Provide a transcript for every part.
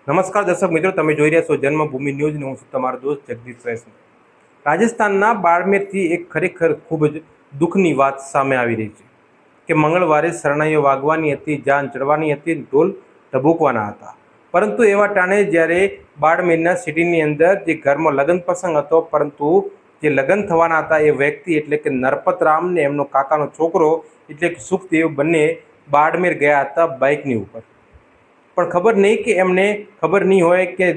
નમસ્કાર દર્શક મિત્રો, તમે જોઈ રહ્યા છો જન્મભૂમિ ન્યૂઝ ને હું છું તમારો દોસ્ત જગદીશ વૈષ્ણવ। રાજસ્થાનના બાड़मेरથી એક ખરેખર ખૂબ જ દુઃખની વાત સામે આવી રહી છે કે મંગળવારે શરણાઈઓ વાગવાની હતી, જાન ચડવાની હતી, ઢોલ ધબૂકવાના હતા, પરંતુ એવા ટાણે જ્યારે બાड़मेરના સિટીની અંદર જે ઘરમાં લગ્ન પ્રસંગ હતો, પરંતુ જે લગ્ન થવાના હતા એ વ્યક્તિ એટલે કે નરપતરામ ને એમનો કાકાનો છોકરો એટલે કે સુખદેવ બંને બાड़मेर ગયા હતા બાઇકની ઉપર। પણ ખબર નહીં કે એમને ખબર નહીં હોય કે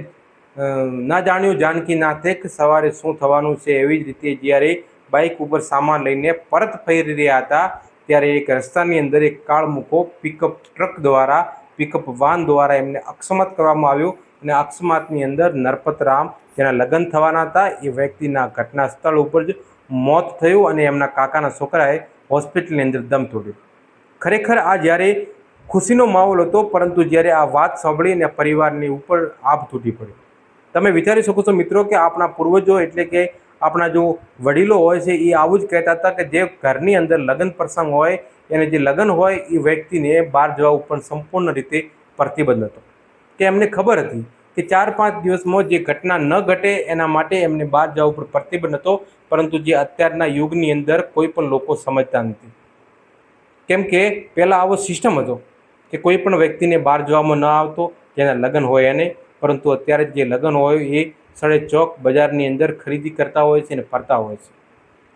ના જાણ્યું જાનકી નાથે કે સવારે શું થવાનું છે। એવી જ રીતે જ્યારે બાઇક ઉપર સામાન લઈને પરત ફરી રહ્યા હતા ત્યારે એક રસ્તાની અંદર એક કાળમુખો પિકઅપ ટ્રક દ્વારા પિકઅપ વાન દ્વારા એમને અકસ્માત કરવામાં આવ્યો અને અકસ્માતની અંદર નરપતરામ જેના લગ્ન થવાના હતા એ વ્યક્તિના ઘટના સ્થળ ઉપર જ મોત થયું અને એમના કાકાના છોકરાએ હોસ્પિટલની અંદર દમ તોડ્યો। ખરેખર આ જ્યારે ખુશીનો માહોલ હતો, પરંતુ જ્યારે આ વાત સાંભળીને પરિવારની ઉપર આભ તૂટી પડ્યો। તમે વિચારી શકો છો મિત્રો કે આપણા પૂર્વજો એટલે કે આપણા જો વડીલો હોય છે એ આવું જ કહેતા હતા કે જે ઘરની અંદર લગ્ન પ્રસંગ હોય એને જે લગ્ન હોય એ વ્યક્તિને બહાર જવા ઉપર સંપૂર્ણ રીતે પ્રતિબંધ હતો, કે એમને ખબર હતી કે 4-5 દિવસમાં જે ઘટના ન ઘટે એના માટે એમને બહાર જવા ઉપર પ્રતિબંધ હતો। પરંતુ જે અત્યારના યુગની અંદર કોઈ પણ લોકો સમજતા નથી, કેમ કે પહેલાં આવો સિસ્ટમ હતો કે કોઈ પણ વ્યક્તિને બહાર જવામાં ન આવતો જેના લગ્ન હોય એને, પરંતુ અત્યારે જે લગ્ન હોય એ સડે ચોક બજારની અંદર ખરીદી કરતા હોય છે અને ફરતા હોય છે।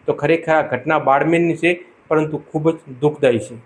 તો ખરેખર આ ઘટના બાड़मेરની છે, પરંતુ ખૂબ જ દુઃખદાયી છે।